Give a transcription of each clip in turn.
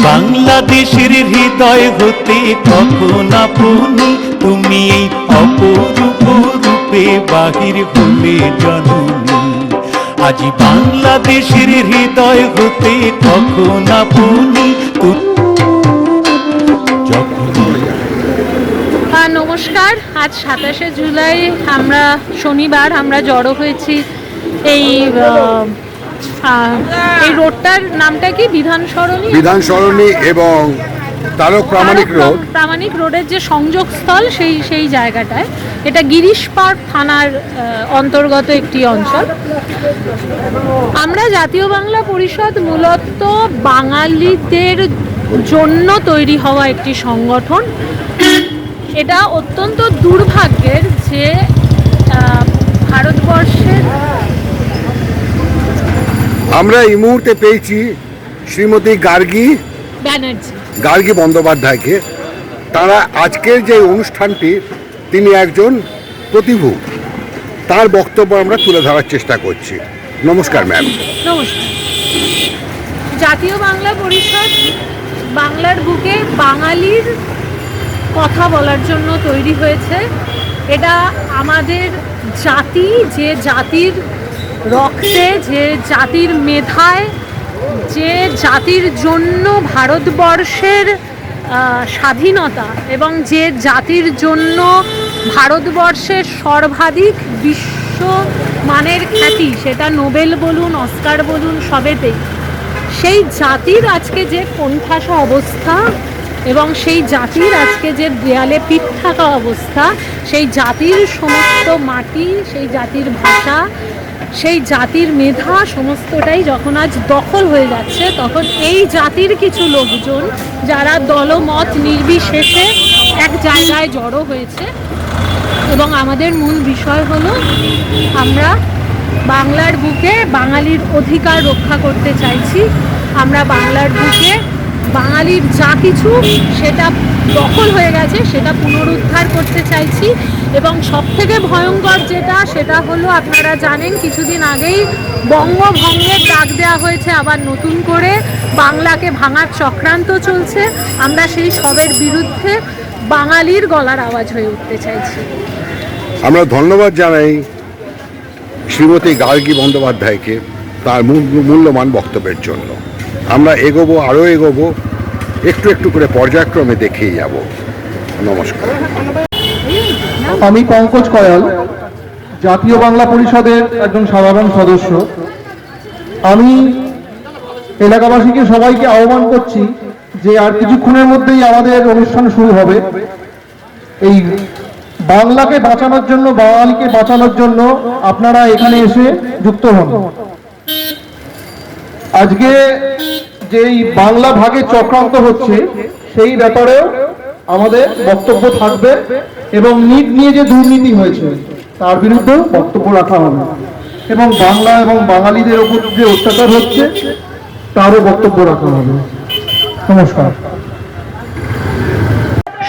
বাংলাদেশের হৃদয় হতে কখন আপনি তুমি এই অপরূপ রূপে বাহির হলে জননী। আজ বাংলাদেশের হৃদয় হতে কখন আপনি নমস্কার। আজ 27শে জুলাই আমরা শনিবার আমরা জড়ো হয়েছি এই রোডটার নামটা কি বিধান সরণি এবং তারক প্রামাণিক রোডের যে সংযোগস্থল সেই জায়গাটায়। এটা গিরিশ পার্ক থানার অন্তর্গত একটি অঞ্চল। আমরা জাতীয় বাংলা পরিষদ মূলত বাঙালিদের জন্য তৈরি হওয়া একটি সংগঠন। এটা অত্যন্ত দুর্ভাগ্যের যে ভারতবর্ষের আমরা এই মুহূর্তে পেয়েছি শ্রীমতী গার্গী বন্দ্যোপাধ্যায়কে। তারা আজকের যে অনুষ্ঠানটি, তিনি একজন প্রতিভু, তার বক্তব্য আমরা তুলে ধরার চেষ্টা করছি। নমস্কার ম্যাম। নমস্কার। জাতীয় বাংলা পরিষদ বাংলার বুকে বাঙালির কথা বলার জন্য তৈরি হয়েছে। এটা আমাদের জাতি, যে জাতির রক্তে, যে জাতির মেধায়, যে জাতির জন্য ভারতবর্ষের স্বাধীনতা এবং যে জাতির জন্য ভারতবর্ষের সর্বাধিক বিশ্বমানের খ্যাতি, সেটা নোবেল বলুন, অস্কার বলুন, সবেতেই, সেই জাতির আজকে যে কোণঠাসা অবস্থা এবং সেই জাতির আজকে যে দেয়ালে পিঠ থাকা অবস্থা, সেই জাতির সমস্ত মাটি, সেই জাতির ভাষা, সেই জাতির মেধা সমস্তটাই যখন আজ দখল হয়ে যাচ্ছে, তখন এই জাতির কিছু লোকজন যারা দলমত নির্বিশেষে এক জায়গায় জড়ো হয়েছে। এবং আমাদের মূল বিষয় হলো আমরা বাংলার বুকে বাঙালির অধিকার রক্ষা করতে চাইছি। আমরা বাংলার বুকে বাঙালির যা কিছু সেটা দখল হয়ে গেছে সেটা পুনরুদ্ধার করতে চাইছি। এবং সবথেকে ভয়ঙ্কর সেটা হলো, আপনারা জানেন কিছুদিন আগেই বঙ্গভঙ্গের ডাক দেওয়া হয়েছে, আবার নতুন করে বাংলাকে ভাঙার চক্রান্ত চলছে। আমরা সেই সবের বিরুদ্ধে বাঙালির গলার আওয়াজ হয়ে উঠতে চাইছি। আমরা ধন্যবাদ জানাই শ্রীমতী গার্গী বন্দ্যোপাধ্যায়কে তার মূল্যবান বক্তব্যের জন্য। আমরা আরও এগোবো, একটু একটু করে পর্যায়ক্রমে দেখেই যাব। নমস্কার। আমি পঙ্কজ কয়াল, জাতীয় বাংলা পরিষদের একজন সাধারণ সদস্য। আমি এলাকাবাসীকে সবাইকে আহ্বান করছি যে আর কিছুক্ষণের মধ্যেই আমাদের অনুষ্ঠান শুরু হবে। এই বাংলাকে বাঁচানোর জন্য, বাঙালিকে বাঁচানোর জন্য আপনারা এখানে এসে যুক্ত হন। আজকে যেই বাংলা ভাগের চক্রান্ত হচ্ছে সেই ব্যাপারেও আমাদের বক্তব্য থাকবে এবং নিট নিয়ে যে দুর্নীতি হয়েছে তার বিরুদ্ধে বক্তব্য রাখা হবে এবং বাংলা এবং বাঙালিদের ওপর যে অত্যাচার হচ্ছে তারও বক্তব্য রাখা হবে। নমস্কার।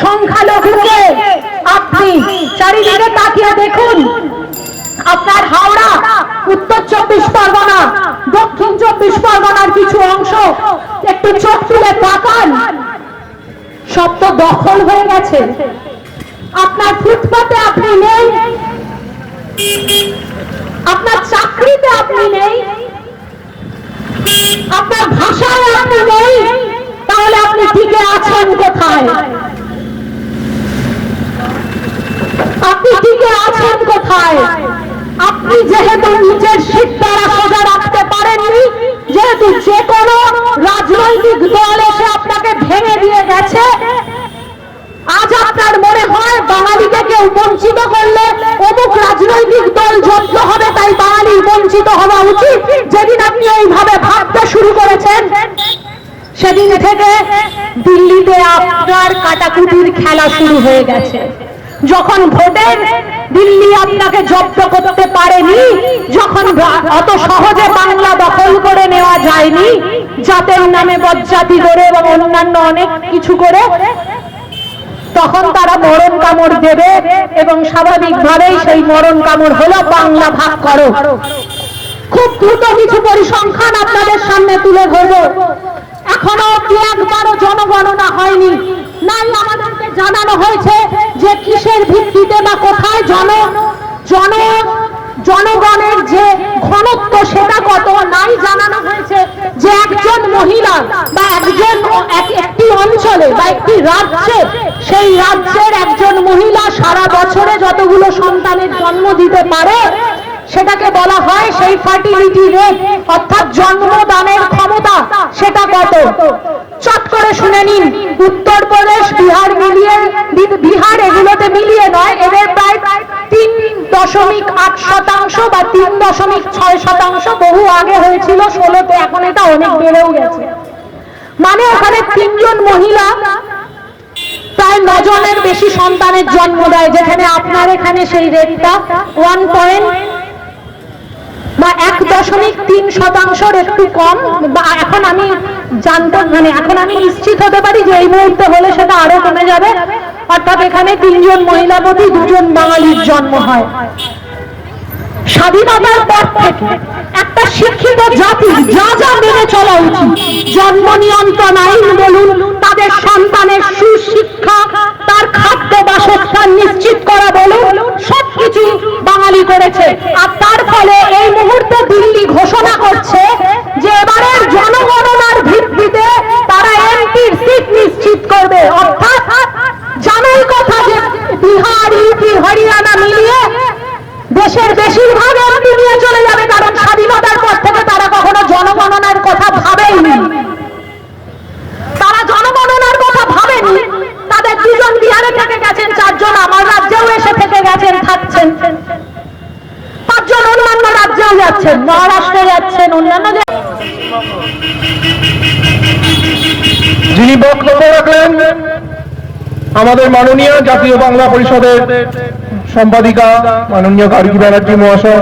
সংখ্যালঘুকে আপনি চারিদিকে তাকিয়ে দেখুন। আপনার হাওড়া, উত্তর 24 পরগনা, দক্ষিণ 24 পরগনার কিছু অংশ একটু চোখ তুলে তাকান, সব তো দখল হয়ে গেছে। আপনার ফুটপাতে আপনি নেই, আপনার চাকরিতে আপনি নেই, আপনার ভাষায় আপনি নেই, তাহলে আপনি টিকে আছেন কোথায়? আপনি টিকে আছেন কোথায়? আপনি যেহেতু নিজের শিরদাঁড়া সোজা রাখতে পারেননি, যেহেতু যে কোনো রাজনৈতিক দল এসে আপনাকে ভেঙে দিয়ে গেছে, আজ আপনার মনে হয় বাঙালিকে কেউ বঞ্চিত করলে অমুক রাজনৈতিক দল যোগ্য হবে, তাই বাঙালি বঞ্চিত হওয়া উচিত। যেদিন আপনি এইভাবে ভাবতে শুরু করেছেন, সেদিন থেকে দিল্লিতে আপনার কাটাকুটির খেলা শুরু হয়ে গেছে। যখন ভোটের দিল্লি আপনাকে জব্দ করতে পারেনি, যখন অত সহজে বাংলা দখল করে নেওয়া যায়নি, জাতের নামে বজ্জাতি করে এবং অন্যান্য অনেক কিছু করে, তখন তারা মরণ কামড় দেবে এবং স্বাভাবিকভাবেই সেই মরণ কামড় হলো বাংলা ভাগ করো। খুব দ্রুত কিছু পরিসংখ্যান আপনাদের সামনে তুলে ধরবো। এখনো অব্দি একবারও জনগণনা হয়নি। নাই আমাদেরকে জানানো হয়েছে যে কিসের ভিত্তিতে বা কোথায় জনগণের যে ঘনত্ব সেটা কত, নাই জানানো হয়েছে যে একজন মহিলা বা একটি অঞ্চলে বা একটি রাজ্যে, সেই রাজ্যের একজন মহিলা সারা বছরে যতগুলো সন্তানের জন্ম দিতে পারে সেটাকে বলা হয় সেই ফার্টিলিটি রেট, অর্থাৎ জন্মদানের ক্ষমতা, সেটা কত। চট করে শুনে নিন, উত্তরপ্রদেশ, বিহার এগুলোতে মিলিয়ে নয়, এদের প্রায় 3.8% বা 3.6%, বহু আগে হয়েছিল 16তে, এখন এটা অনেক বেড়েও গেছে। মানে ওখানে 3 জন মহিলা প্রায় 9 জনের বেশি সন্তানের জন্ম দেয়, যেখানে আপনার এখানে সেই রেটটা 1.3% একটু কম। বা এখন আমি এখন আমি নিশ্চিত হতে পারি যে এই মুহূর্তে হলে সেটা আরো কমে যাবে। অর্থাৎ এখানে 3 জন মহিলা প্রতি 2 জন বাঙালির জন্ম হয়। স্বাধীনতার পর থেকে একটা শিক্ষিত জাতি যা যা মেনে চলা উচিত, জন্ম নিয়ন্ত্রণ আইন বলুন, তাদের সন্তানের সুশিক্ষা, তার খাদ্য বাসস্থান নিশ্চিত করা বলুন, সবকিছু বাঙালি করেছে। আর তার ফলে এই মুহূর্তে দিল্লি ঘোষণা করছে যে এবারের জনগণনার ভিত্তিতে তারা এমপির সিট নিশ্চিত করবে। অর্থাৎ জানাই কথা যে বিহার, ইউপি, হরিয়ানা মিলিয়ে দেশের বেশিরভাগ এমপি নিয়ে চলে যাবে, কারণ স্বাধীনতার পর থেকে তারা কখনো জনগণনার কথা ভাবেনি। তারা জনগণনার কথা ভাবেনি। তাদের 2 জন বিহারে থেকে গেছেন, 4 জন আমার রাজ্যেও এসে থেকে গেছেন, থাকছেন, 5 জন অন্যান্য রাজ্যেও যাচ্ছেন, মহারাষ্ট্রে যাচ্ছেন, অন্যান্য। যিনি বক্তব্য রাখলেন আমাদের মাননীয় জাতীয় বাংলা পরিষদের সম্পাদিকা মাননীয় গার্গী ব্যানার্জি মহাশয়,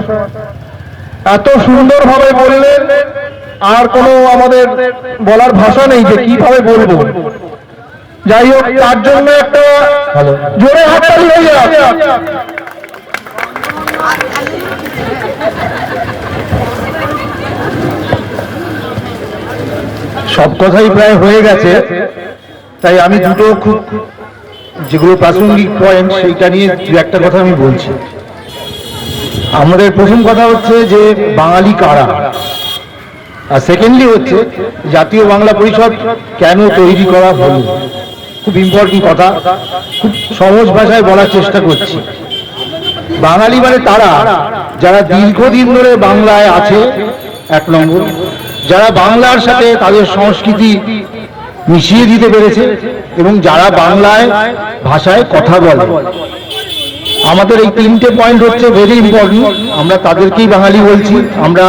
এত সুন্দরভাবে বললেন, আর কোনো আমাদের বলার ভাষা নেই যে কিভাবে বলবো। যাই হোক, তার জন্য একটা জোরে হাততালি হয়ে যাক। সব কথাই প্রায় হয়ে গেছে, তাই আমি দুটো খুব যেগুলো প্রাসঙ্গিক পয়েন্ট সেইটা নিয়ে একটা কথা আমি বলছি। আমাদের প্রথম কথা হচ্ছে যে বাঙালি কারা, আর সেকেন্ডলি হচ্ছে জাতীয় বাংলা পরিষদ কেন তৈরি করা হলো। খুব ইম্পর্টেন্ট কথা, খুব সহজ ভাষায় বলার চেষ্টা করছি। বাঙালি মানে তারা যারা দীর্ঘদিন ধরে বাংলায় আছে, 1 নম্বর, যারা বাংলার সাথে তাদের সংস্কৃতি মিশিয়ে দিতে পেরেছে এবং যারা বাংলায় ভাষায় কথা বলে। আমাদের এই 3টে পয়েন্ট হচ্ছে ভেরি ইম্পর্টেন্ট। আমরা তাদেরকেই বাঙালি বলছি। আমরা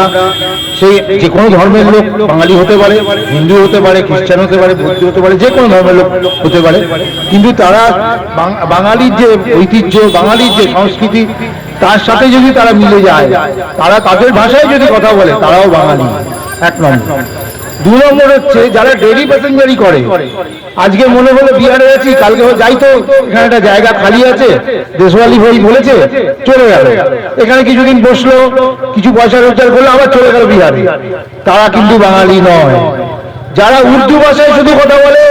সেই যে কোনো ধর্মের লোক বাঙালি হতে পারে, হিন্দু হতে পারে, খ্রিস্টান হতে পারে, বৌদ্ধ হতে পারে, যে কোনো ধর্মের লোক হতে পারে, কিন্তু তারা বাঙালির যে ঐতিহ্য, বাঙালির যে সংস্কৃতি, তার সাথে যদি তারা মিলে যায়, তারা তাদের ভাষায় যদি কথা বলে, তারাও বাঙালি। 1 নম্বর। 2 নম্বর হচ্ছে যারা ডেইলি প্যাসেঞ্জারি করে। আজকে মনে হলো বিহারে আছি, কালকে যাই তো এখানে একটা জায়গা খালি আছে, দেশওয়ালি ভাই বলেছে, চলে গেল, এখানে কিছুদিন বসলো, কিছু পয়সা রোজগার করলো, আবার চলে গেল বিহারে। তারা কিন্তু বাঙালি নয়। যারা উর্দু ভাষায় শুধু কথা বলে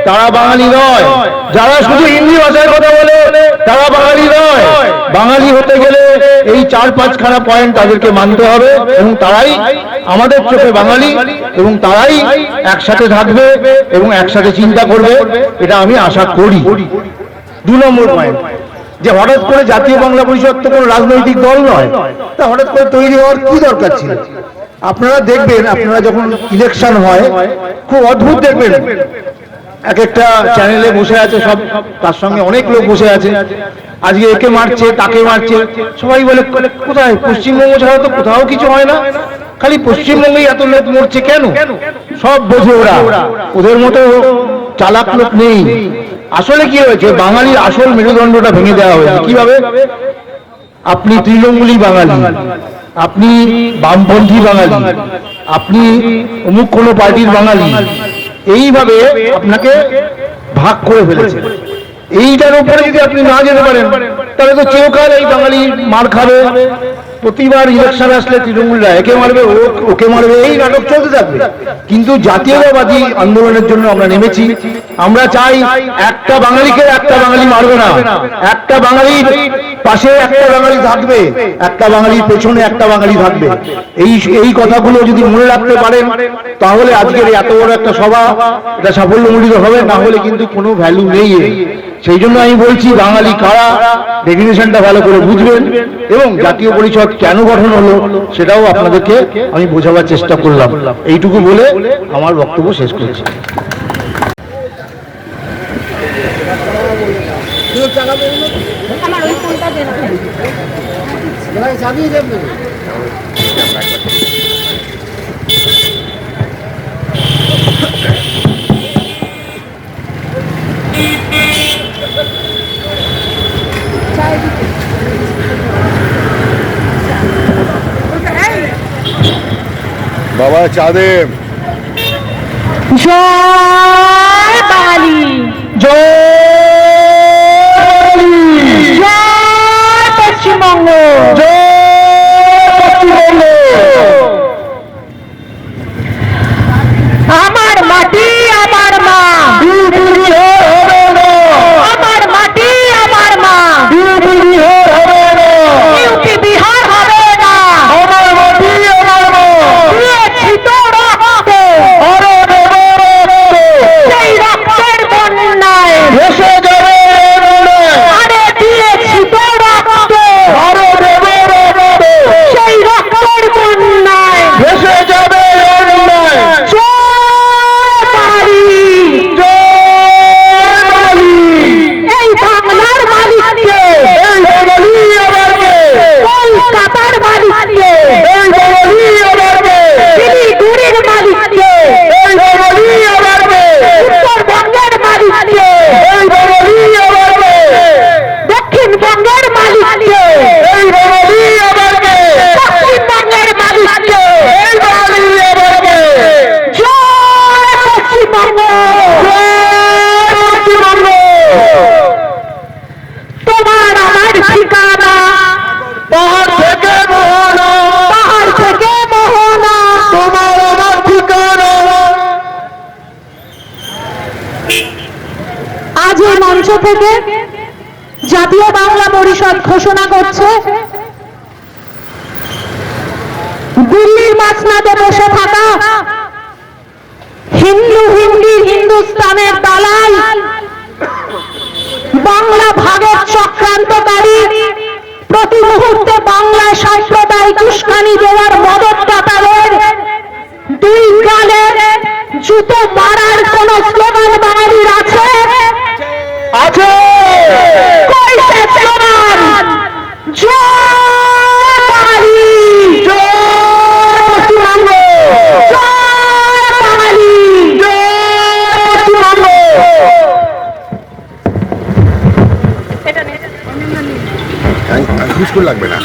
তারা বাঙালি নয়। যারা শুধু হিন্দি ভাষায় কথা বলে তারা বাঙালি নয়। বাঙালি হতে গেলে এই 4-5 খানা পয়েন্ট তাদেরকে মানতে হবে, এবং তারাই আমাদের চোখে বাঙালি, এবং তারাই একসাথে থাকবে এবং একসাথে চিন্তা করবে, এটা আমি আশা করি। 2 নম্বর পয়েন্ট, যে হঠাৎ করে জাতীয় বাংলা পরিষদ তো কোনো রাজনৈতিক দল নয়, তা হঠাৎ করে তৈরি হওয়ার কি দরকার ছিল? আপনারা দেখবেন, আপনারা যখন ইলেকশন হয় খুব অদ্ভুত দেখবেন, এক একটা চ্যানেলে বসে আছে সব, তার সঙ্গে অনেক লোক বসে আছে, আজকে একে মারছে, তাকে মারছে, সবাই বলে কোথায় পশ্চিমবঙ্গ ছাড়া তো কোথাও কিছু হয় না, খালি পশ্চিমবঙ্গেই এত লোক মরছে কেন? সব বোঝে ওরা, ওদের মতো চালাক লোক নেই। আসলে কি হয়েছে, বাঙালির আসল মেরুদণ্ডটা ভেঙে দেওয়া হয়েছে। কিভাবে? আপনি তৃণমূলী বাঙালি, আপনি বামপন্থী বাঙালি, আপনি অমুক কোনো পার্টির বাঙালি, এইভাবে আপনাকে ভাগ করে ফেলেছে। এইটার উপরে যদি আপনি না যেতে পারেন, তাহলে তো চিরকাল এই বাঙালি মার খাবে, প্রতিবার ইলেকশন আসলে তৃণমূলরা একে মারবে ওকে মারবে, এই নাটক চলতে থাকবে। কিন্তু জাতীয়তাবাদী আন্দোলনের জন্য আমরা নেমেছি। আমরা চাই একটা বাঙালিকে একটা বাঙালি মারবে না, একটা বাঙালির পাশে একটা বাঙালি থাকবে, একটা বাঙালির পেছনে একটা বাঙালি থাকবে। এই কথাগুলো যদি মনে রাখতে পারেন তাহলে আজকের এত বড় একটা সভা এটা সাফল্যমণ্ডিত হবে, না হলে কিন্তু কোনো ভ্যালু নেই। সেই জন্য আমি বলছি বাঙালি কারা ডেফিনেশনটা ভালো করে বুঝবেন এবং জাতীয় পরিষদ কেন গঠন হলো সেটাও আপনাদেরকে আমি বোঝাবার চেষ্টা করলাম। এইটুকু বলে আমার বক্তব্য শেষ করছি। বাবা চা দে। জয় বাঙালি, জয় পশ্চিমবঙ্গ, আমার মাটি আমার মা, আমার মাটি আমার মা, ইউপি বিহার হবে না, আমার মাটি আমার মা, দিয়েছি তো রক্ত, সেই রক্তের বন্যায় ভেসে যাবে আরে দিয়েছি তো রক্ত, সেই রক্তের বন্যায় ভেসে যাবে এই বাংলার মালিককে, কলকাতার মালিককে, শিলিগুড়ির মালিককে, উত্তরবঙ্গের মালিককে, দক্ষিণবঙ্গের মালিককে, পশ্চিমবঙ্গের মালিককে, জয় পশ্চিমবঙ্গ, তোমার আমার ঠিকানা পাহাড় থেকে মোহনা, পাহাড় থেকে মোহনা, তোমার আমার ঠিকানা। আজ এই মঞ্চ থেকে জাতীয় বাংলা পরিষদ ঘোষণা করছে দিল্লির মাসনাদে বসে থাকা হিন্দুস্তানের দালাল, বাংলা ভাগের চক্রান্তকারী, প্রতি মুহূর্তে বাংলায় সাম্প্রদায়িক উস্কানি দেওয়ার মদতদাতাদের দুই গালের জুতো মারার কোন স্লোগান বাঙালির আছে? আছে কই সে স্লোগান? জয় বাঙালি, জয় পশ্চিমবঙ্গ, জয় বাঙালি, জয় পশ্চিমবঙ্গ। বিস্কুট লাগবে না।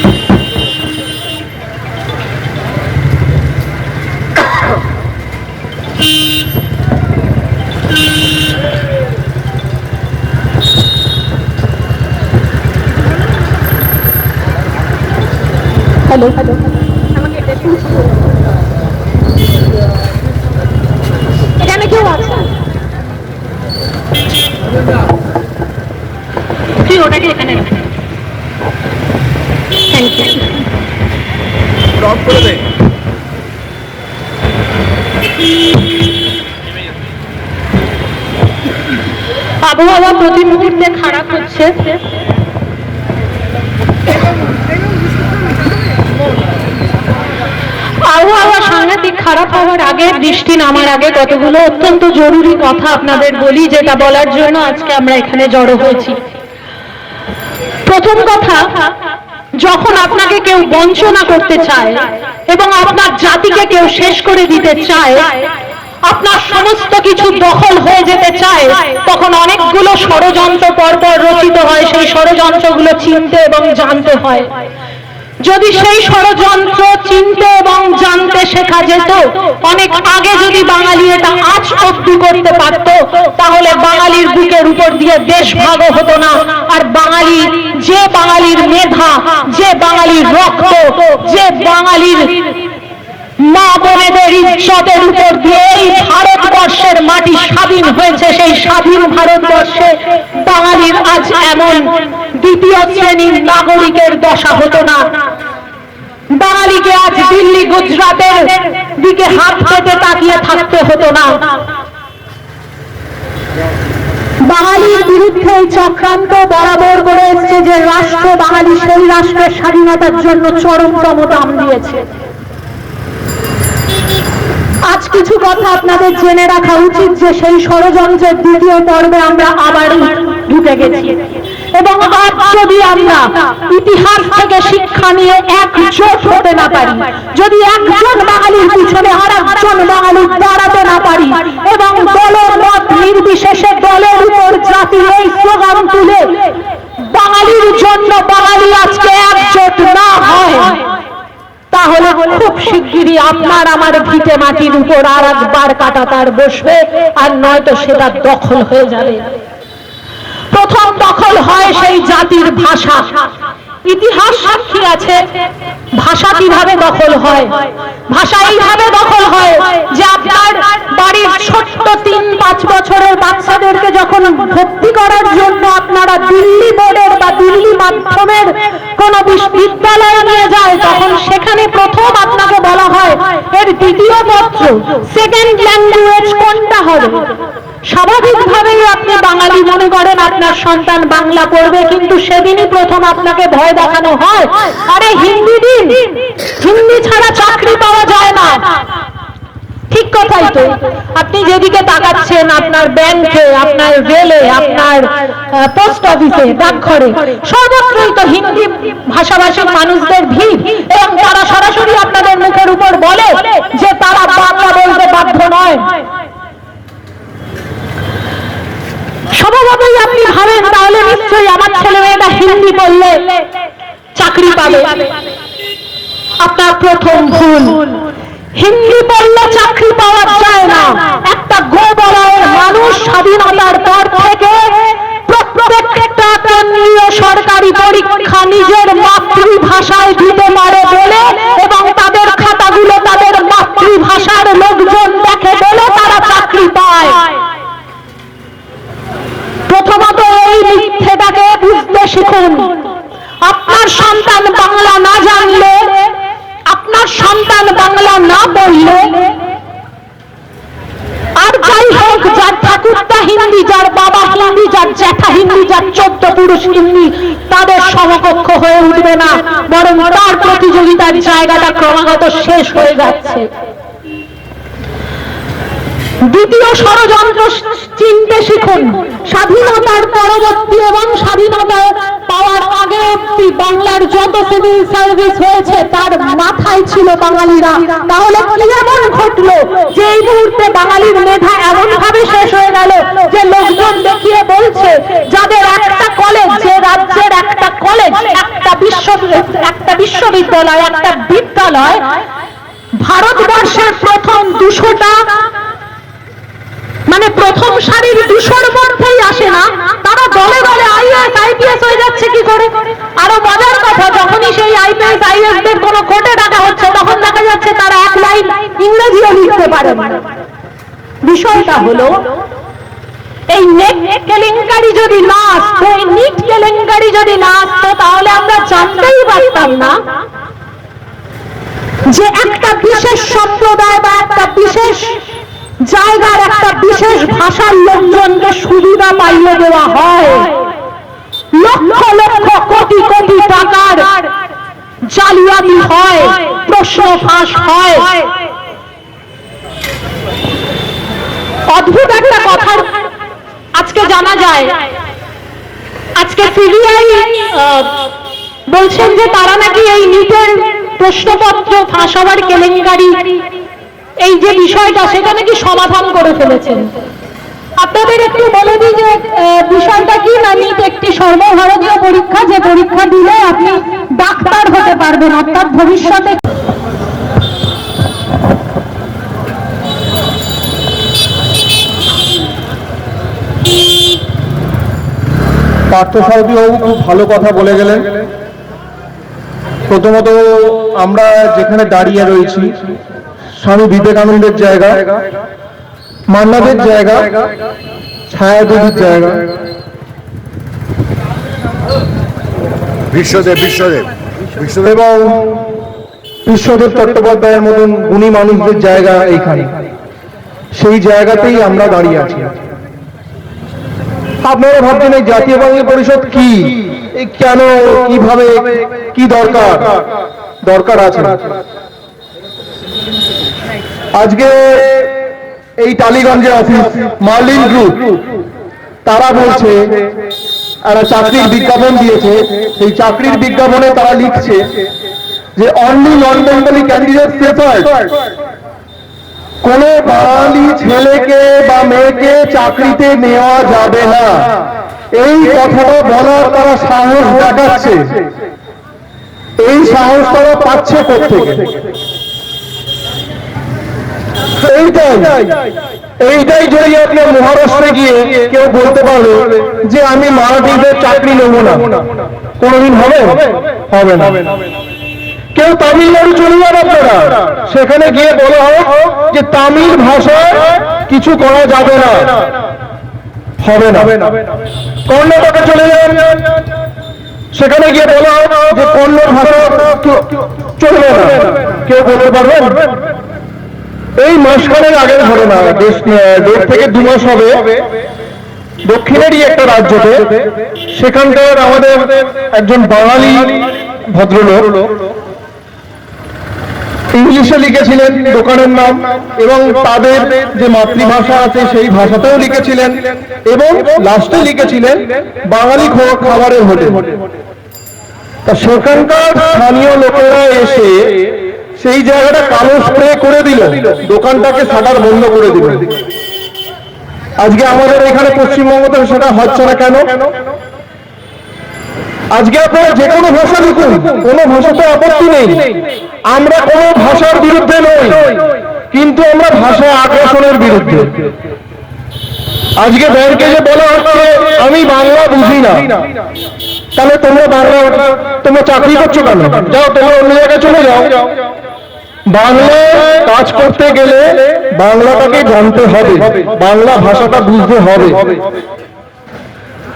হ্যালো, এখানে কেউ আছে? তুই ওটাকে এখানে রাখ। Thank you. ড্রপ করে দে। আবহাওয়া প্রতি মুহূর্তে খারাপ হচ্ছে। আবহাওয়া সাংঘাতিক খারাপ হওয়ার আগে, বৃষ্টি নামার আগে কতগুলো অত্যন্ত জরুরি কথা আপনাদের বলি, যেটা বলার জন্য আজকে আমরা এখানে জড়ো হয়েছি। প্রথম কথা, যখন আপনাকে কেউ বঞ্চনা করতে চায় এবং আপনার জাতিকে কেউ শেষ করে দিতে চায়, আপনার সমস্ত কিছু দখল হয়ে যেতে চায়, তখন অনেকগুলো ষড়যন্ত্র পরপর রচিত হয়। সেই ষড়যন্ত্রগুলো চিনতে এবং জানতে হয়। যদি সেই ষড়যন্ত্র চিনতে এবং জানতে শেখা যেত, অনেক আগে যদি বাঙালি এটা আজ অব্দি করতে পারত, তাহলে বাঙালির বুকের উপর দিয়ে দেশ ভাগও হতো না। আর বাঙালি, যে বাঙালির মেধা, যে বাঙালির রক্ত, যে বাঙালির মা বোনেদের ইজ্জতের উপর দিয়ে এই ভারতবর্ষের মাটি স্বাধীন হয়েছে, সেই স্বাধীন ভারতবর্ষে বাঙালির আজ এমন দ্বিতীয় শ্রেণীর নাগরিকের দশা হতো না। বাঙালিকে আজ দিল্লি গুজরাটের দিকে হাত পেতে তাকিয়ে থাকতে হতো না। বাঙালির বিরুদ্ধে এই চক্রান্ত বরাবর করে এসছে যে রাষ্ট্র বাঙালি সেই রাষ্ট্রের স্বাধীনতার জন্য চরমতম দাম দিয়েছে। আজ কিছু কথা আপনাদের জেনে রাখা উচিত যে সেই ষড়যন্ত্রের দ্বিতীয় পর্বে আমরা আবারও ঢুকে গেছি, এবং আজ যদি আমরা ইতিহাস থেকে শিক্ষা নিয়ে একজোট হতে না পারি, যদি একজন বাঙালির পিছনে আর একজন বাঙালি দাঁড়াতে না পারি, এবং দলের মত নির্বিশেষে দলের উপর জাতির এই স্লোগান তুলে বাঙালির জন্য বাঙালি আজকে একজোট না হয়, তাহলে খুব শিগগিরই আপনার আমার ভিটে মাটির উপর আর একবার কাঁটাতার বসবে, আর নয়তো সেটা দখল হয়ে যাবে। প্রথম দখল হয় সেই জাতির ভাষা। ইতিহাস সাক্ষী আছে ভাষা কিভাবে দখল হয়। ভাষা এইভাবে দখল হয় যে আপনার বাড়ির ছোট্ট 3-5 বছরের বাচ্চাদেরকে যখন ভর্তি করার জন্য আপনারা দিল্লি বোর্ডের বা দিল্লি মাধ্যমের কোন বিদ্যালয়ে নিয়ে যায়, তখন সেখানে প্রথম আপনাকে বলা হয় এর দ্বিতীয় পত্র, সেকেন্ড ল্যাঙ্গুয়েজ কোনটা হবে। স্বাভাবিকভাবেই আপনি বাঙালি মনে করেন আপনার সন্তান বাংলা পড়বে, কিন্তু সেদিনই প্রথম আপনাকে ভয় দেখানো হয়, আরে হিন্দি দিন, হিন্দি ছাড়া চাকরি পাওয়া যায় না। ঠিক কথাই তো। আপনি যেদিকে তাকাচ্ছেন, আপনার ব্যাংকে, আপনার রেলে, আপনার পোস্ট অফিসে, ডাকঘরে, সর্বত্রই তো হিন্দি ভাষাভাষী মানুষদের ভিড়, এবং তারা সরাসরি আপনাদের মুখের উপর বলে যে তারা বাংলা বলতে বাধ্য নয়। স্বভাবতই আপনি ভাবেন তাহলে নিশ্চয়ই আমার ছেলে মেয়েটা হিন্দি বললে চাকরি পাবে। আপনার প্রথম ভুল। হিন্দি বললে চাকরি পাওয়া যায় না। একটা গোবলায়ের মানুষ স্বাধীনতার পর থেকে প্রত্যেকটা কেন্দ্রীয় সরকারি পরীক্ষা নিজের মাতৃভাষায় দিতে পারে বলে, এবং তাদের খাতাগুলো তাদের মাতৃভাষার লোকজন দেখে বলে তারা চাকরি পায়। প্রথমত এই মিথ্যেটাকে বুঝতে শিখুন। আপনার সন্তান বাংলা না জানলে, আপনার সন্তান বাংলা না পড়লে, আর যাই হোক, যার ঠাকুরটা হিন্দি, যার বাবা হিন্দি, যার জ্যাঠা হিন্দি, যার 14 পুরুষ হিন্দি, তাদের সমকক্ষ হয়ে উঠবে না, বরং তার প্রতিযোগিতার জায়গাটা ক্রমাগত শেষ হয়ে যাচ্ছে। দ্বিতীয় ষড়যন্ত্র চিনতে শিখুন। স্বাধীনতার পরবর্তী এবং স্বাধীনতা পাওয়ার আগে অব্দি বাংলার যত সিভিল সার্ভিস হয়েছে তার মাথায় ছিল বাঙালিরা। তাহলে কি এমন ঘটলো যে এই মুহূর্তে বাঙালির মেধা এমন ভাবে শেষ হয়ে গেল যে লোকজন দেখিয়ে বলছে যাদের একটা কলেজ, যে রাজ্যের একটা কলেজ, একটা বিশ্ববিদ্যালয়, একটা বিদ্যালয় ভারতবর্ষের প্রথম 200টা, মানে প্রথম সারির 200র মধ্যেই আসে না, তারা দলে দলে আইএএস আইপিএস হয়ে যাচ্ছে কি করে। আরো মজার কথা, যখনই সেই আইপিএস আইএসদের কোন কোর্টে ডাকা হচ্ছে, তখন দেখা যাচ্ছে তারা এক লাইন ইংরেজিও লিখতে পারে না। বিষয়টা হলো এই নেট কেলেঙ্কারি যদি না আসতো, এই নিট কেলেঙ্কারি যদি না আসতো, তাহলে আমরা জানতেই পারতাম না যে একটা বিশেষ সম্প্রদায় বা একটা বিশেষ জায়গার একটা বিশেষ ভাষার লোকজনকে সুবিধা পাইয়ে দেওয়া হয়। লক্ষ লক্ষ কোটি কোটি টাকার জালিয়াতি হয়, প্রশ্ন ফাঁস হয়। অদ্ভুত একটা কথা আজকে জানা যায়। আজকে সিবিআই বলছেন যে তারা নাকি এই নিটের প্রশ্নপত্র ফাঁস হওয়ার কেলেঙ্কারি, এই যে বিষয়টা, সেটা নাকি সমাধান করে ফেলেছেন। আপনাদের একটু বলে দিই যে বিষয়টা কি না, নিট একটি সর্বভারতীয় পরীক্ষা, যে পরীক্ষা দিলে আপনি ডাক্তার হতে পারবেন, অর্থাৎ ভবিষ্যতে পার্থসারথী বাবু খুব ভালো কথা বলে গেলেন। প্রথমত আমরা যেখানে দাঁড়িয়ে রয়েছি স্বামী বিবেকানন্দের জায়গা, মান্নাদের জায়গা, ছায়াদেবীর জায়গা, বিশ্বদেব বিশ্বদেব বিশ্বদেব এবং বিশ্বদেব চট্টোপাধ্যায়ের মতন গুণী মানুষদের জায়গা এইখানে, সেই জায়গাতেই আমরা দাঁড়িয়ে আছি। আপনারা ভাবছেন এই জাতীয় বাংলা পরিষদ কি, এই কেন, কিভাবে, কি দরকার, দরকার আছে। আজকে এই টালিগঞ্জের অফিস মার্লিন গ্রুপ তারা বলছে, একটা চাকরির বিজ্ঞাপন দিয়েছে, এই চাকরির বিজ্ঞাপনে তারা লিখছে যে অনলি নন বেঙ্গলি ক্যান্ডিডেট প্রেফার্ড। কোন বাঙালি ছেলেকে বা মেয়েকে চাকরিতে নেওয়া যাবে না, এই কথাটা বলার তারা সাহস দেখাচ্ছে। এই সাহস তারা পাচ্ছে কোত্থেকে? এইটাই যদি আপনার মহারাষ্ট্রে গিয়ে কেউ বলতে পারলো যে আমি মারাঠিদের চাকরি নেব না, কোনোদিন হবে? হবে না। কেউ তামিলনাড়ু চলে যান আপনারা, সেখানে গিয়ে বলা হোক যে তামিল ভাষায় কিছু করা যাবে না, হবে না। কর্ণাটকে চলে যান, সেখানে গিয়ে বলা হোক যে কন্নড় ভাষা চলবে না, কেউ বলতে পারবেন? এই মাসখানেক আগের ঘটনা, 1.5 থেকে 2 মাস হবে, দক্ষিণেরই একটা রাজ্যতে, সেখানকার আমাদের একজন বাঙালি ভদ্রলোক ইংলিশে লিখেছিলেন দোকানের নাম, এবং তাদের যে মাতৃভাষা আছে সেই ভাষাতেও লিখেছিলেন, এবং লাস্টে লিখেছিলেন বাঙালি খাবারের হোটেল। তা সেখানকার স্থানীয় লোকেরা এসে সেই জায়গাটা কালো স্প্রে করে দিল, দোকানটাকে শাটার বন্ধ করে দিল। আজকে আমাদের এখানে পশ্চিমবঙ্গতে সেটা হচ্ছে না কেন? আজকে আপনারা যে কোনো ভাষা লিখুন, কোনো ভাষাতে আপত্তি নেই, আমরা কোনো ভাষার বিরুদ্ধে নই, কিন্তু আমরা ভাষা আগ্রাসনের বিরুদ্ধে। আজকে ব্যাংকে যে বলা হচ্ছে আমি বাংলা বুঝি না, তাহলে তোমরা চাকরি করছো কেন? যাও, তোমরা অন্য জায়গায় চলে যাও। বাংলায় কাজ করতে গেলে বাংলাটাকে জানতে হবে, বাংলা ভাষাটা বুঝতে হবে।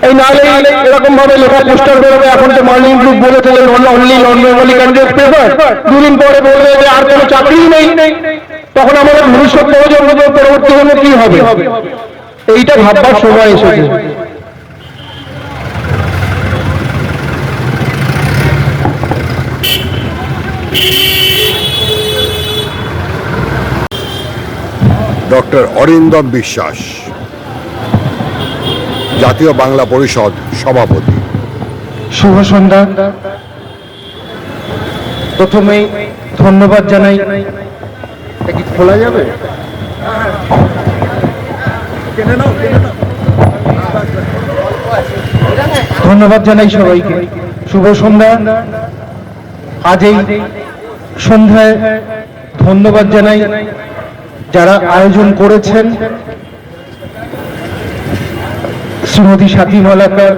এই নালে এরকম ভাবে লেখা পোস্টার বেরোবে। এখন তো মার্লিন গ্রুপ বলেছে অনলি নন বেঙ্গলি ক্যান্ডিডেট পেপার, 2 দিন পরে বলবে যে আর কোনো চাকরি নেই। তখন আমাদের ভবিষ্যৎ প্রজন্ম পরবর্তী হলে কি হবে? এইটা ভাববার সময় এসেছে। ডক্টর অরিন্দম বিশ্বাস, জাতীয় বাংলা পরিষদ সভাপতি। শুভ সন্ধ্যা। প্রথমেই ধন্যবাদ জানাই, কি খোলা যাবে? ধন্যবাদ জানাই সবাইকে। শুভ সন্ধ্যা। আজ এই সন্ধ্যায় ধন্যবাদ জানাই যারা আয়োজন করেছেন, শ্রীমতী স্বাতী মালাকার,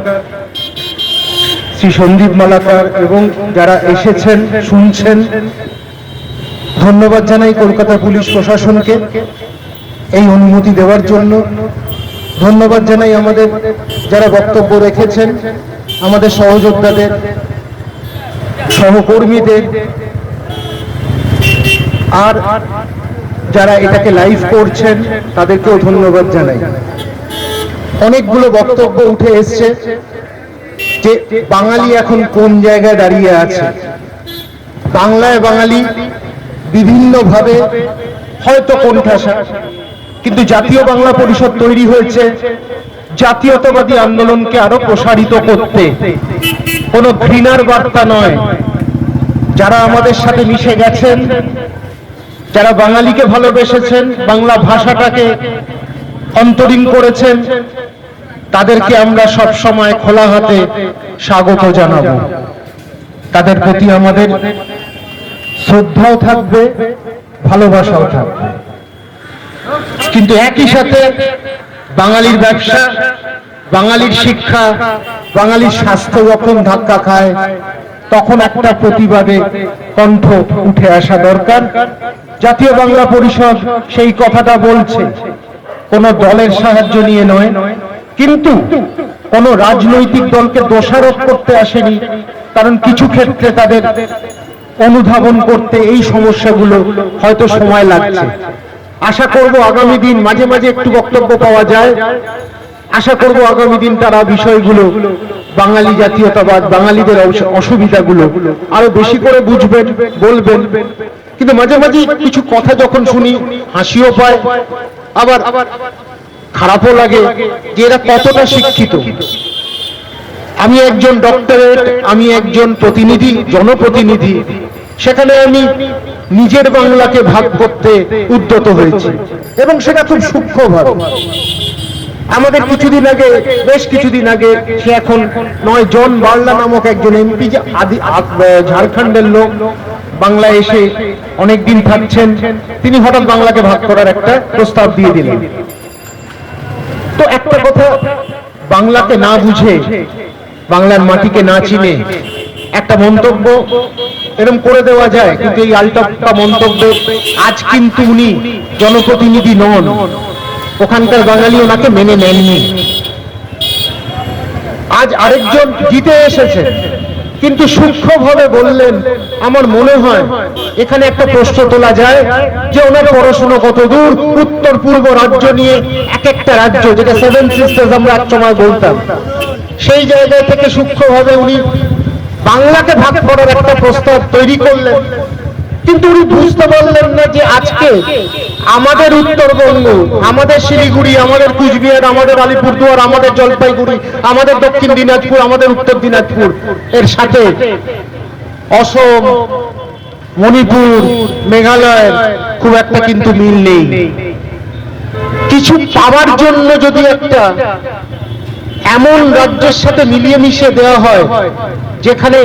শ্রী সন্দীপ মালাকার, এবং যারা এসেছেন শুনছেন। ধন্যবাদ জানাই কলকাতা পুলিশ প্রশাসনকে এই অনুমতি দেওয়ার জন্য। ধন্যবাদ জানাই আমাদের যারা বক্তব্য রেখেছেন, আমাদের সহযোদ্ধাদের, সহকর্মীদের, আর যারা এটাকে লাইভ করছেন তাদেরকেও ধন্যবাদ জানাই। অনেকগুলো বক্তব্য উঠে এসছে যে বাঙালি এখন কোন জায়গায় দাঁড়িয়ে আছে। বাংলায় বাঙালি বিভিন্নভাবে হয়তো কোণঠাসা, কিন্তু জাতীয় বাংলা পরিষদ তৈরি হয়েছে জাতীয়তাবাদী আন্দোলনকে আরো প্রসারিত করতে, কোনো ঘৃণার বার্তা নয়। যারা আমাদের সাথে মিশে গেছেন, যারা বাঙালিকে ভালোবেসেছেন, বাংলা ভাষাটাকে অন্তরীণ করেছেন, তাদেরকে আমরা সব সময় খোলা হাতে স্বাগত জানাবো। তাদের প্রতি আমাদের শ্রদ্ধাও থাকবে, ভালোবাসাও থাকবে। কিন্তু একই সাথে বাঙালির ব্যবসা, বাঙালির শিক্ষা, বাঙালির স্বাস্থ্য যখন ধাক্কা খায়, তখন একটা প্রতিবাদে কণ্ঠ উঠে আসা দরকার। জাতীয় বাংলা পরিষদ সেই কথাটা বলছে, কোনো দলের সাহায্য নিয়ে নয়, কিন্তু কোনো রাজনৈতিক দলকে দোষারোপ করতে আসেনি, কারণ কিছু ক্ষেত্রে তাদের অনুধাবন করতে এই সমস্যাগুলো হয়তো সময় লাগছে। আশা করব আগামী দিন মাঝে মাঝে একটু বক্তব্য পাওয়া যায়, আশা করব আগামী দিন তারা বিষয়গুলো, বাঙালি জাতীয়তাবাদ, বাঙালিদের অসুবিধাগুলো আরো বেশি করে বুঝবেন, বলবেন। কিন্তু মাঝে মাঝে কিছু কথা যখন শুনি হাসিও পায়, আবার খারাপও লাগে যে এরা কতটা শিক্ষিত। আমি একজন ডক্টরেট, আমি একজন প্রতিনিধি, জনপ্রতিনিধি, সেখানে আমি নিজের বাংলাকে ভাগ করতে উদ্যত হয়েছি, এবং সেটা খুব সূক্ষ্মভাবে। আমাদের কিছুদিন আগে, বেশ কিছুদিন আগে, সে এখন নয়, জন বার্লা নামক একজন এমপি, ঝাড়খণ্ডের লোক, বাংলা এসে অনেকদিন থাকছেন, তিনি হঠাৎ বাংলাকে ভাগ করার একটা প্রস্তাব দিয়ে দিলেন। তো একটা কথা, বাংলাকে না বুঝে, বাংলার মাটিকে না চিনে একটা মন্তব্য এরকম করে দেওয়া যায়, কিন্তু এই আলটা মন্তব্য, আজ কিন্তু উনি জনপ্রতিনিধি নন, ওখানকার বাঙালি ওনাকে মেনে নেননি। আজ আরেকজন জিতে এসেছে, কিন্তু সূক্ষ্মভাবে বললেন, আমার মনে হয় এখানে একটা প্রশ্ন তোলা যায় যে ওনার পড়াশোনা কত দূর, উত্তর পূর্ব রাজ্য নিয়ে এক একটা রাজ্য, যেটা সেভেন সিস্টার্স আমরা এক সময় বলতাম, সেই জায়গায় থেকে সূক্ষ্মভাবে উনি বাংলাকে ভাগ করার একটা প্রস্তাব তৈরি করলেন। কিন্তু উনি বুঝতে পারলেন না যে আজকে আমাদের উত্তরবঙ্গ, আমাদের শিলিগুড়ি, আমাদের কুচবিহার, আমাদের আলিপুরদুয়ার, আমাদের জলপাইগুড়ি, আমাদের দক্ষিণ দিনাজপুর, আমাদের উত্তর দিনাজপুর, এর সাথে অসম, মণিপুর, মেঘালয়ের খুব একটা কিন্তু মিল নেই। কিছু পাওয়ার জন্য যদি একটা এমন রাজ্যের সাথে মিলিয়ে মিশিয়ে দেওয়া হয় যেখানে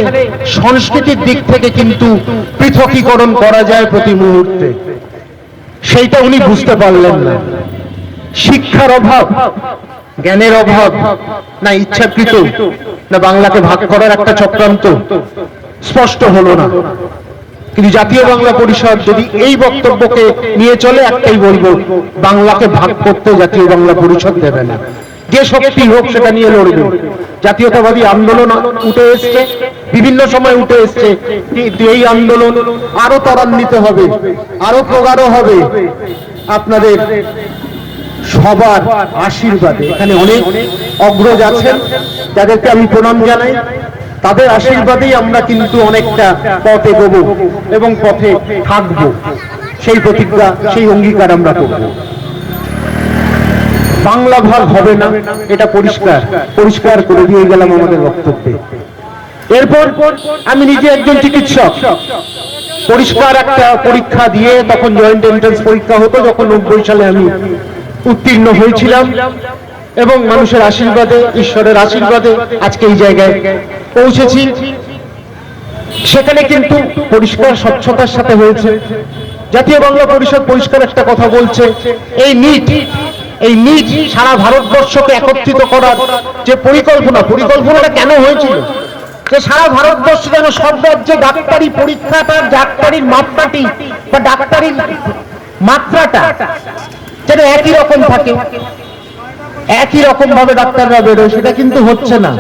সংস্কৃতির দিক থেকে কিন্তু পৃথকীকরণ করা যায় প্রতি মুহূর্তে, সেইটা উনি বুঝতে পারলেন না। শিক্ষার অভাব, জ্ঞানের অভাব, না ইচ্ছাকৃত, না বাংলাকে ভাগ করার একটা চক্রান্ত, স্পষ্ট হলো না। কিন্তু জাতীয় বাংলা পরিষদ যদি এই বক্তব্যকে নিয়ে চলে, একটাই বলবো, বাংলাকে ভাগ করতে জাতীয় বাংলা পরিষদ দেবে না। যে শক্তি হোক সেটা নিয়ে লড়বে। জাতীয়তাবাদী আন্দোলন উঠে এসছে, বিভিন্ন সময় উঠে এসছে, কিন্তু এই আন্দোলন আরো ত্বরান্বিত হবে, আরো প্রগাঢ় হবে আপনাদের সবার আশীর্বাদে। এখানে অনেক অগ্রজ আছেন যাদেরকে আমি প্রণাম জানাই, তাদের আশীর্বাদেই আমরা কিন্তু অনেকটা পথ এগোবো এবং পথে থাকবো, সেই প্রতিজ্ঞা, সেই অঙ্গীকার আমরা করব। বাংলা ভাগ হবে না, এটা পরিষ্কার করে দিয়ে গেলাম আমাদের বক্তব্যে। এরপর আমি নিজে একজন চিকিৎসক, পরিষ্কার একটা পরীক্ষা দিয়ে, তখন জয়েন্ট এন্ট্রান্স পরীক্ষা হতো, যখন 90 সালে আমি উত্তীর্ণ হয়েছিলাম, এবং মানুষের আশীর্বাদে, ঈশ্বরের আশীর্বাদে আজকে এই জায়গায় পৌঁছেছি। সেখানে কিন্তু পরিষ্কার স্বচ্ছতার সাথে হয়েছে। জাতীয় বাংলা পরিষদ পরিষ্কার একটা কথা বলছে, এই নিট সারা ভারতবর্ষকে একত্রিত করার যে পরিকল্পনাটা কেন হয়েছিল, যে সারা ভারতবর্ষ যেন সব রাজ্যে ডাক্তারি পরীক্ষাটা, ডাক্তারির মাপকাঠি বা ডাক্তারির মাত্রাটা যেন একই রকম থাকে, একই রকম ভাবে ডাক্তাররা বেরোয়, সেটা কিন্তু হচ্ছে না,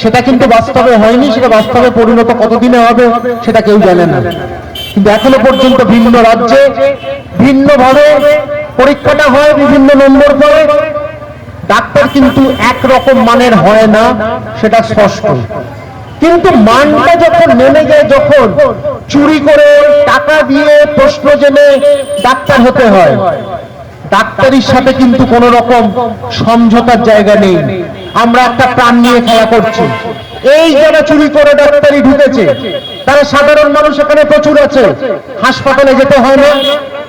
সেটা কিন্তু বাস্তবে হয়নি। সেটা বাস্তবে পরিণত কতদিনে হবে সেটা কেউ জানে না। কিন্তু এখনো পর্যন্ত ভিন্ন রাজ্যে ভিন্নভাবে পরীক্ষাটা হয়, বিভিন্ন নম্বর করে, ডাক্তার কিন্তু একরকম মানের হয় না, সেটা স্পষ্ট। কিন্তু মানটা যখন নেমে যায়, যখন চুরি করে টাকা দিয়ে প্রশ্ন জেনে ডাক্তার হতে হয়, ডাক্তারির সাথে কিন্তু কোন রকম সমঝোতার জায়গা নেই। আমরা একটা প্রাণ নিয়ে খেলা করছি। এই যারা চুরি করে ডাক্তারি ঢুকেছে, তারা সাধারণ মানুষ এখানে প্রচুর আছে, হাসপাতালে যেতে হয় না,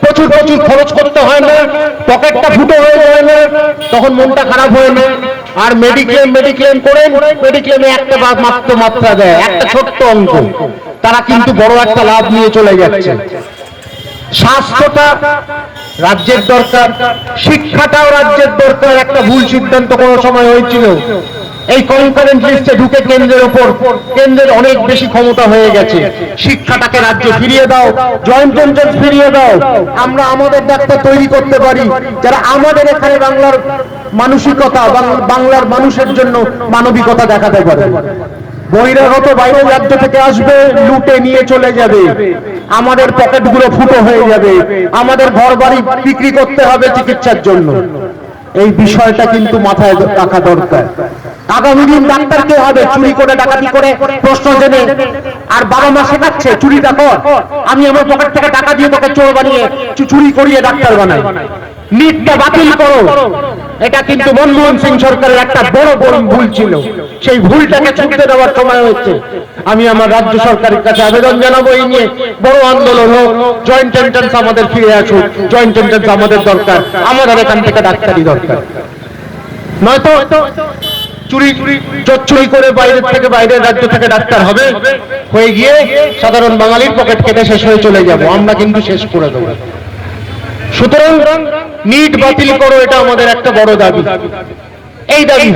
প্রচুর খরচ করতে হয় না, পকেটটা ফুটো হয়ে যায় না, তখন মনটা খারাপ হয়ে না। আর মেডিক্লেম করে মেডিক্লেমে একটা মাত্র মাত্রা দেয়, একটা ছোট্ট অঙ্ক, তারা কিন্তু বড় একটা লাভ নিয়ে চলে যাচ্ছে। স্বাস্থ্যটা রাজ্যের দরকার, শিক্ষাটাও রাজ্যের দরকার। একটা ভুল সিদ্ধান্ত কোনো সময় হয়েছিল, এই কনকারেন্ট লিস্টে ঢুকে কেন্দ্রের অনেক বেশি ক্ষমতা হয়ে গেছে। শিক্ষাটাকে রাজ্যে ফিরিয়ে দাও, জয়েন্ট এন্ট্রান্স ফিরিয়ে দাও। আমরা আমাদের ডাক্তার তৈরি করতে পারি যারা আমাদের এখানে বাংলার মানসিকতা, বাংলার মানুষের জন্য মানবিকতা দেখাতে পারে। বহিরাগত বাইরের রাজ্য থেকে আসবে, লুটে নিয়ে চলে যাবে, আমাদের পকেটগুলো ফুটো হয়ে যাবে, আমাদের ঘর বাড়ি বিক্রি করতে হবে চিকিৎসার জন্য। এই বিষয়টা কিন্তু মাথায় রাখা দরকার। আগামী দিন ডাক্তার কে হবে? চুরি করে, ডাকাতি করে, প্রশ্ন জেনে। আর বাবা মা শেখাচ্ছে চুরিটা কর, আমি আমার পকেট থেকে টাকা দিয়ে তোকে চোর বানিয়ে চুরি করিয়ে ডাক্তার বানাই। নিটটা বাতিল করো, এটা কিন্তু মনমোহন সিং সরকারের একটা বড় ভুল ছিল। সেই ভুলটাকে ছুটতে দেওয়ার সময় হচ্ছে। আমি আমার রাজ্য সরকারের কাছে আবেদন জানাবো, এই নিয়ে বড় আন্দোলন হোক, জয়েন্ট এন্ট্রান্স আমাদের ফিরে আসুক, জয়েন্ট এন্ট্রান্স আমাদের দরকার, আমাদের এখান থেকে ডাক্তারি দরকার। নয়তো চুরি করে বাইরের রাজ্য থেকে ডাক্তার হবে, হয়ে গিয়ে সাধারণ বাঙালির পকেট কেটে শেষ হয়ে চলে যাব, আমরা কিন্তু শেষ করে দেবো। সুতরাং নিট বাতিল করো, এটা আমাদের একটা বড় দাবি। এই দাবি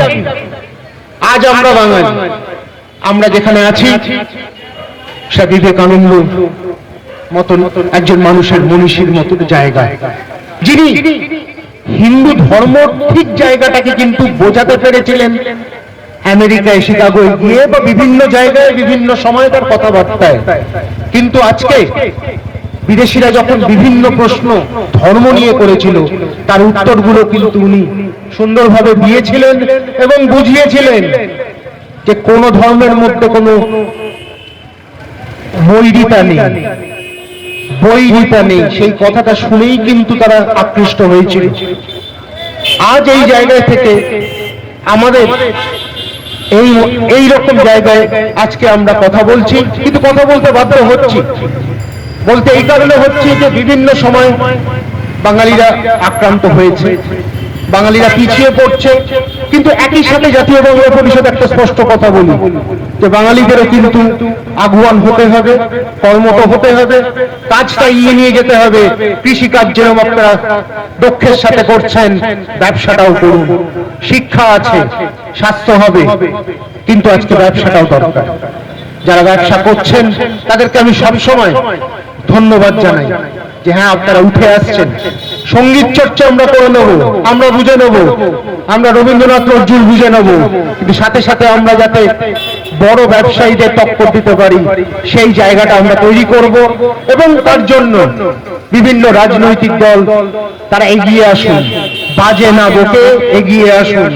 আজ আমরা বাঙালি, আমরা যেখানে আছি সে বিবেকানন্দ মতন একজন মানুষের মনীষীর মতন জায়গায়, যিনি হিন্দু ধর্ম ঠিক জায়গাটাকে কিন্তু বোঝাতে পেরেছিলেন আমেরিকায়, শিকাগোয় গিয়ে বা বিভিন্ন জায়গায় বিভিন্ন সময় তার কথাবার্তায়। কিন্তু আজকে বিদেশিরা যখন বিভিন্ন প্রশ্ন ধর্ম নিয়ে করেছিল, তার উত্তরগুলো কিন্তু উনি সুন্দরভাবে দিয়েছিলেন এবং বুঝিয়েছিলেন যে কোন ধর্মের মধ্যে কোনো বৈরিতা নেই। সেই কথাটা শুনেই কিন্তু তারা আকৃষ্ট হয়েছিল। আজ এই জায়গায় থেকে আমাদের এই রকম জায়গায় আজকে আমরা কথা বলছি, কিন্তু কথা বলতে বাধ্য হচ্ছি। বলতে এই কারণে হচ্ছে যে বিভিন্ন সময় বাঙালিরা আক্রান্ত হয়েছে, বাঙালিরা পিছিয়ে পড়ছে, কিন্তু একই সাথে জাতীয় বাংলা পরিষদ একটা স্পষ্ট কথা বলি যে বাঙালিদেরও কিন্তু আগুয়ান হতে হবে, কর্মঠ হতে হবে, কাজটা এগিয়ে নিয়ে যেতে হবে। কৃষিকাজ যেরকম আপনারা দক্ষের সাথে করছেন, ব্যবসাটাও করুন। শিক্ষা আছে, স্বাস্থ্য হবে, কিন্তু আজকে ব্যবসাটাও দরকার। যারা ব্যবসা করছেন তাদেরকে আমি সবসময় ধন্যবাদ জানাই যে হ্যাঁ আপনারা উঠে আসছেন। সঙ্গীত চর্চা আমরা করে নেব, আমরা বুঝে নেব, আমরা রবীন্দ্রনাথ নজরুল বুঝে নেব, কিন্তু সাথে সাথে আমরা যাতে বড় ব্যবসায়ীদের টক্কর দিতে পারি সেই জায়গাটা আমরা তৈরি করব। এবং তার জন্য বিভিন্ন রাজনৈতিক দল তারা এগিয়ে আসুন, বাজে না বকে এগিয়ে আসুন।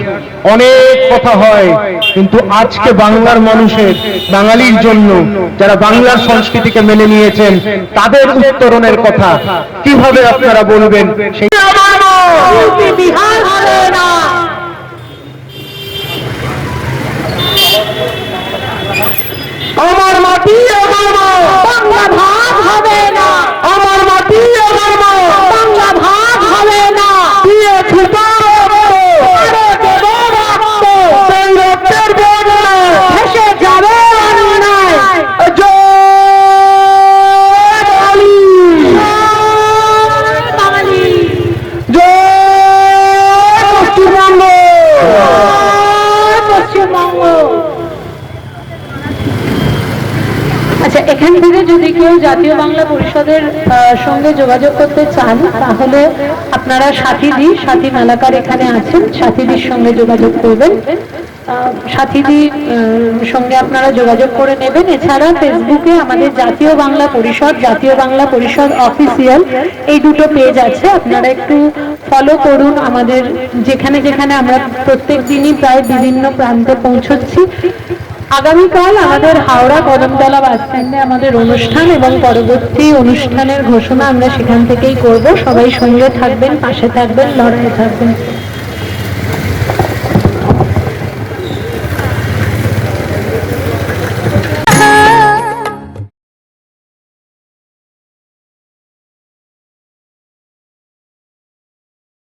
অনেক কথা হয়, কিন্তু আজকে বাংলার মানুষের, বাঙালির জন্য যারা বাংলার সংস্কৃতিকে মেনে নিয়েছেন তাদের উত্তরণের কথা কিভাবে আপনারা বলবেন সেই বিহার হবে না, আমার মাটি আমার বাংলা ভাগ হবে না, আমার মাটি আমার বাংলা ভাগ হবে না। দিয়ে ছুটা ভেসে যাবে অন্যায়। বাঙালি পশ্চিমবঙ্গ, পশ্চিমবঙ্গ। আচ্ছা, এখান থেকে যদি কেউ জাতীয় বাংলা পরিষদের সঙ্গে যোগাযোগ করতে চান তাহলে আপনারা সাথী মেলাকার এখানে আছেন, সাথীদির সঙ্গে যোগাযোগ করবেন, সাথীদির সঙ্গে আপনারা যোগাযোগ করে নেবেন। এছাড়া ফেসবুকে আমাদের জাতীয় বাংলা পরিষদ অফিসিয়াল এই দুটো পেজ আছে, আপনারা একটু ফলো করুন। আমাদের যেখানে আমরা প্রত্যেক দিনই প্রায় বিভিন্ন প্রান্তে পৌঁছচ্ছি। আগামীকাল আমাদের হাওড়া কদমতলা বাস স্ট্যান্ডে আমাদের অনুষ্ঠান, এবং পরবর্তী অনুষ্ঠানের ঘোষণা আমরা সেখান থেকেই করব। সবাই সঙ্গে থাকবেন, পাশে থাকবেন, লড়াইয়ে থাকবেন।